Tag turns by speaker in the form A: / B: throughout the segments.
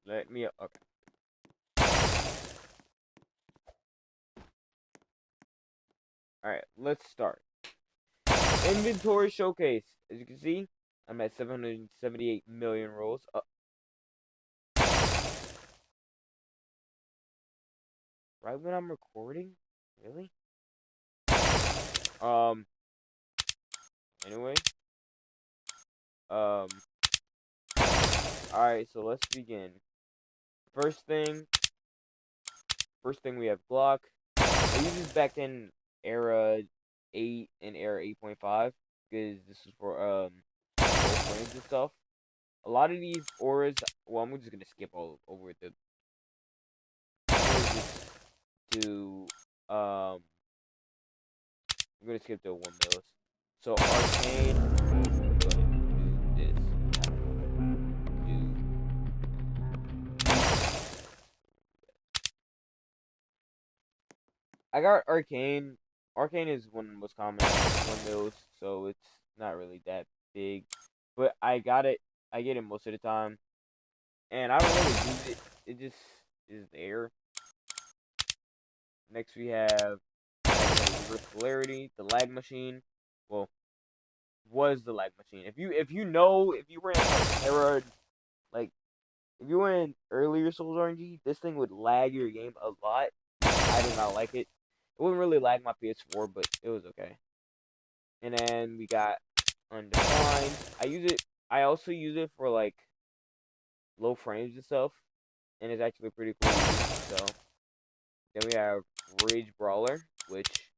A: Let me. Okay. All right. Let's start. Inventory showcase. As you can see, I'm at 778 million rolls. Right when I'm recording? Really? Um. Anyway. Um. All right. So let's begin. First thing. First thing we have Glock. I used this back in era 8 and era 8.5 because this is for role frames and stuff. A lot of these auras. Well, I'm just gonna skip all over the. Just to I'm gonna skip the 1 mils. So arcane. Go ahead and do this. I got arcane. Arcane is one of the most common 1 mils, so it's not really that big. But I got it. I get it most of the time, and I don't really use it. It just is there. Next we have reverse polarity, the lag machine. Well, was the lag machine. If you were in like era like if you were in earlier Souls RNG, this thing would lag your game a lot. I did not like it. It wouldn't really lag my PS4, but it was okay. And then we got undefined. I also use it for like low frames and stuff, and it's actually pretty cool. So then we have Rage Brawler, which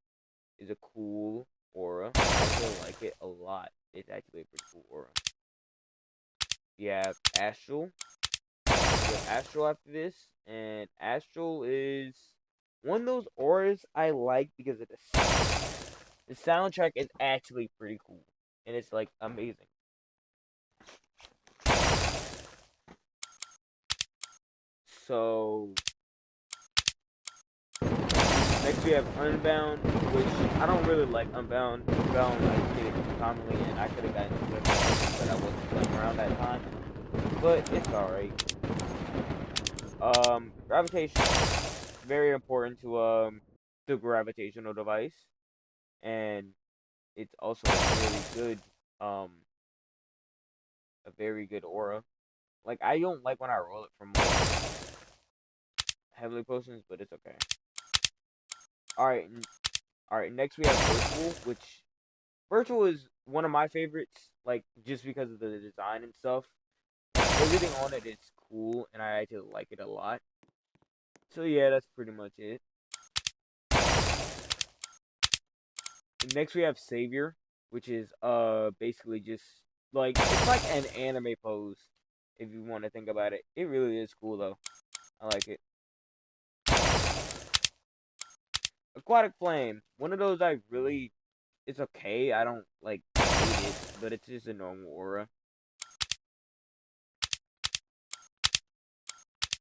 A: is a cool aura. I actually like it a lot. It's actually a pretty cool aura. We have Astral. We have Astral after this, and Astral is one of those auras I like because of the sound. The soundtrack is actually pretty cool, and it's like amazing. So next we have Unbound, which I don't really like Unbound. Unbound I get it commonly, and I could have gotten into it, but I wasn't playing around that time. But it's alright. Gravitation, very important to the gravitational device, and it's also um a very good aura. Like I don't like when I roll it from heavily potions, but it's okay. All right, all right. Next we have virtual, which virtual is one of my favorites. Like just because of the design and stuff. Everything on it is cool, and I actually like it a lot. So yeah, that's pretty much it. Next we have Savior, which is basically just like it's like an anime pose if you want to think about it. It really is cool though. I like it. Aquatic Flame, one of those I really it's okay. I don't like hate it, but it's just a normal aura.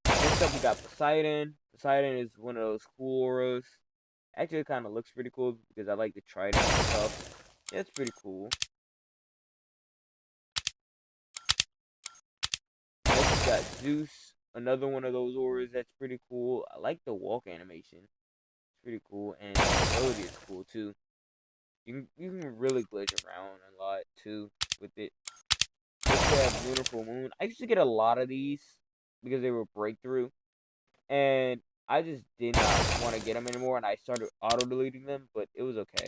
A: Next up we got Poseidon. Poseidon is one of those cool auras. Actually it kinda looks pretty cool because I like the trident and stuff. Yeah, it's pretty cool. Next we got Zeus, another one of those auras that's pretty cool. I like the walk animation. It's pretty cool, and the ability is cool too. You can really glitch around a lot too with it. Next we have Lunar Full Moon. I used to get a lot of these because they were breakthrough, and I just did not want to get them anymore, and I started auto deleting them, but it was okay.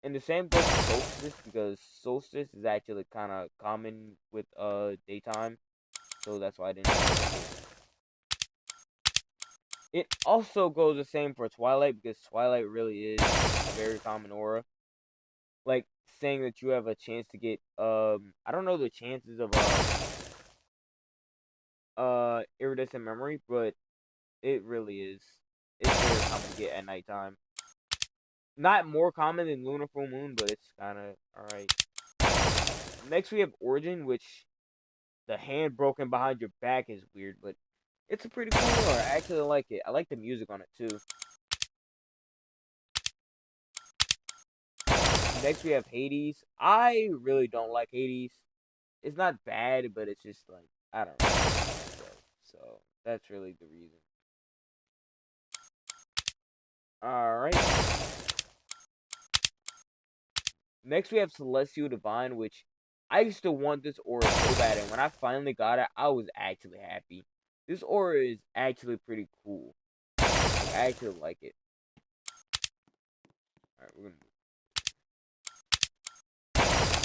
A: And the same goes for Solstice because Solstice is actually kind of common with daytime, so that's why I didn't like it. It also goes the same for Twilight because Twilight really is a very common aura. Like saying that you have a chance to get I don't know the chances of iridescent memory, but it really is. It's very common to get at nighttime. Not more common than lunar full moon, but it's kind of alright. Next we have Origin, which the hand broken behind your back is weird, but it's a pretty cool aura. I actually like it. I like the music on it too. Next we have Hades. I really don't like Hades. It's not bad, but it's just like I don't really like myself, so that's really the reason. Alright. Next we have Celestial Divine, which I used to want this aura so bad, and when I finally got it, I was actually happy. This aura is actually pretty cool. Like, I actually like it. Alright, we're gonna move.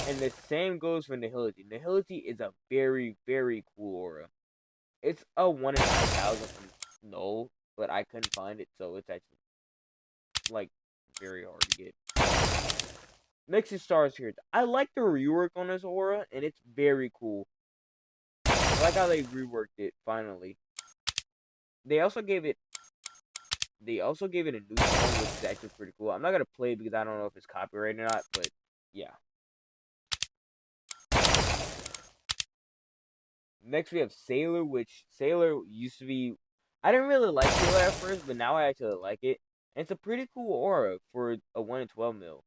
A: And the same goes for Nihility. Nihility is a very, very cool aura. It's a 1 in 9,000 from Null, but I couldn't find it, so it's actually, like, very hard to get. Next is Starscourge. I like the rework on this aura, and it's very cool. I like how they reworked it, finally. They also gave it a new song, which is actually pretty cool. I'm not gonna play it because I don't know if it's copyrighted or not, but yeah. Next we have Sailor, which Sailor used to be. I didn't really like Sailor at first, but now I actually like it. And it's a pretty cool aura for a 1 in 12 mil.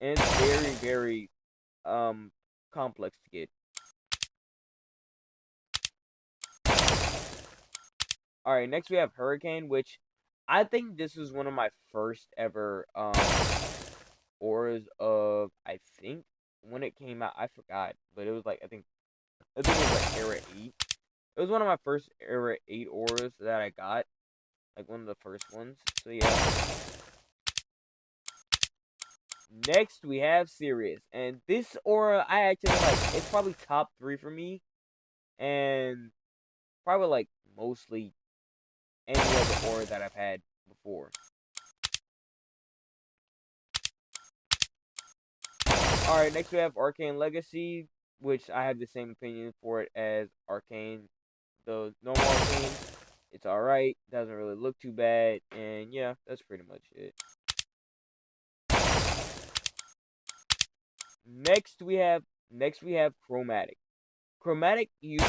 A: And it's very, very complex to get. Alright, next we have Hurricane, which I think this was one of my first ever auras of, I think when it came out, I forgot, but it was like I think it was like era 8. It was one of my first era 8 auras that I got, like one of the first ones. So yeah. Next we have Sirius, and this aura I actually like. It's probably top 3 for me, and probably like mostly any other aura that I've had before. Alright, next we have Arcane Legacy, which I have the same opinion for it as Arcane. The normal Arcane, it's alright, doesn't really look too bad, and yeah, that's pretty much it. Next we have Chromatic. Chromatic used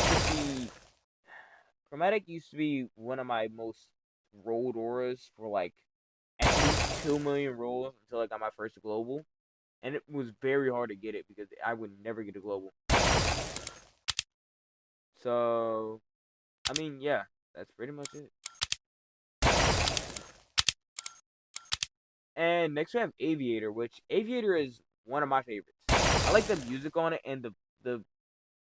A: to be one of my most rolled auras for like at least 2 million rolls until I got my first global. And it was very hard to get it because I would never get a global. So, I mean, yeah, that's pretty much it. And next we have Aviator, which Aviator is one of my favorites. I like the music on it, and the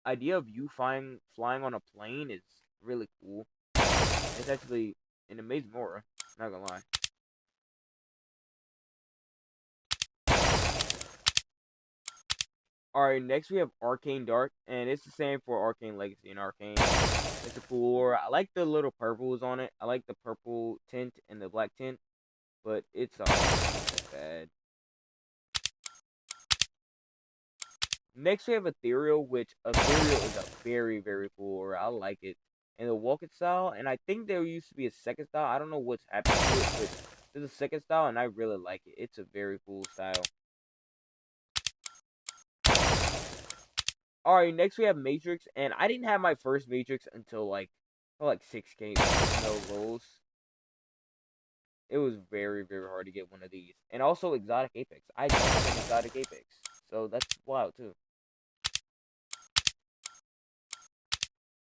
A: idea of you flying on a plane is really cool. It's actually an amazing aura, not gonna lie. Alright, next we have Arcane Dark, and it's the same for Arcane Legacy and Arcane. It's a cool aura. I like the little purples on it. I like the purple tint and the black tint, but it's not that bad. Next we have Ethereal, which Ethereal is a very, very cool aura. I like it. And the Walking style, and I think there used to be a second style. I don't know what's happened to it, but there's a second style, and I really like it. It's a very cool style. Alright, next we have Matrix, and I didn't have my first Matrix until like 6K, no rolls. It was very, very hard to get one of these. And also Exotic Apex. I don't have an Exotic Apex, so that's wild too.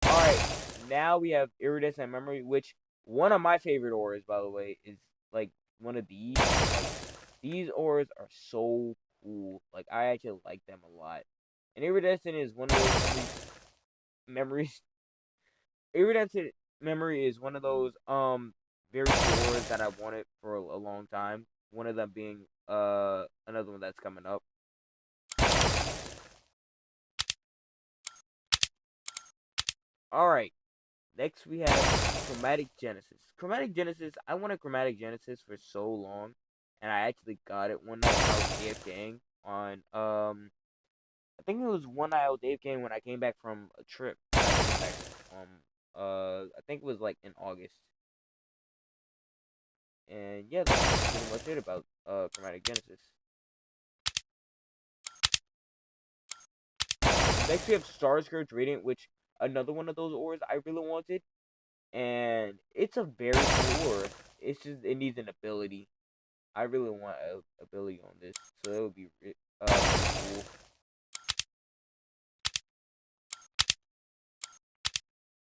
A: Alright, now we have Iridescent Memory, which one of my favorite auras, by the way, is like one of these. Like, these auras are so cool. Like, I actually like them a lot. And Iridescent is one of those memories. Iridescent Memory is one of those very cool auras that I wanted for a long time. One of them being another one that's coming up. Alright. Next we have Chromatic Genesis. Chromatic Genesis, I wanted Chromatic Genesis for so long, and I actually got it one night when I was AFKing on I think it was one night I was AFKing when I came back from a trip. I came back from I think it was like in August. And yeah, that's pretty much it about Chromatic Genesis. Next we have Starscourge Radiant, which another one of those auras I really wanted. And it's a very cool aura. It's just it needs an ability. I really want an ability on this, so it would be pretty cool.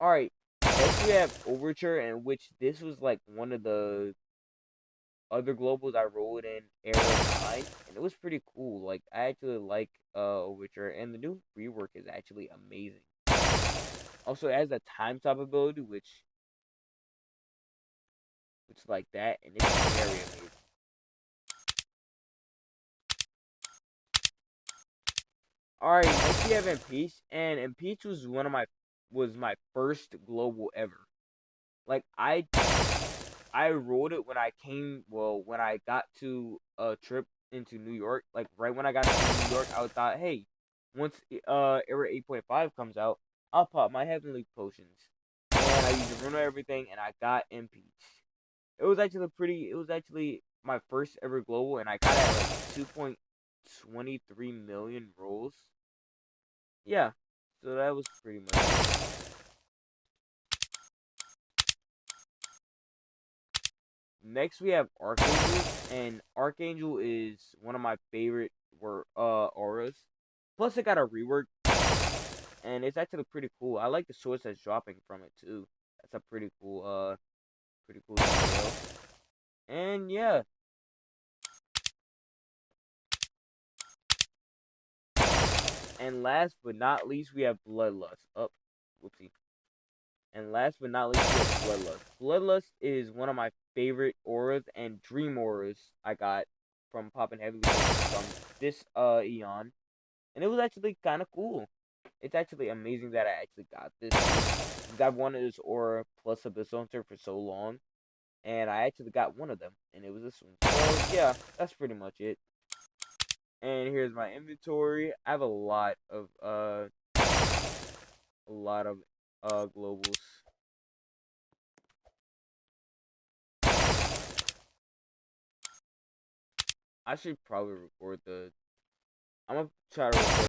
A: Alright, next we have Overture, in which this was like one of the other globals I rolled in Era 9, and it was pretty cool. Like, I actually like Overture, and the new rework is actually amazing. Also, it has a time stop ability, which like that, and it's very amazing. Alright, next we have Impeach, and Impeach was my first global ever. Like, I rolled it when when I got to a trip into New York. Like, right when I got to New York, I thought, hey, once Era 8.5 comes out, I'll pop my Heavenly Potions. And I used to run everything, and I got Impeach. It was actually my first ever global, and I got it at like 2.23 million rolls. Yeah, so that was pretty much it. Next we have Archangel, and Archangel is one of my favorite auras. Plus it got a rework, and it's actually pretty cool. I like the source that's dropping from it too. That's a pretty cool detail. And yeah. And last but not least we have Bloodlust. Oh, whoopsie. And last but not least we have Bloodlust. Bloodlust is one of my favorite auras and dream auras I got from popping heavily from this Eon. And it was actually kind of cool. It's actually amazing that I actually got this. Because I've wanted this aura plus Abyssal Hunter for so long. And I actually got one of them. And it was this one. So, yeah, that's pretty much it. And here's my inventory. I have a lot of globals. I should probably record the... I'm gonna try to record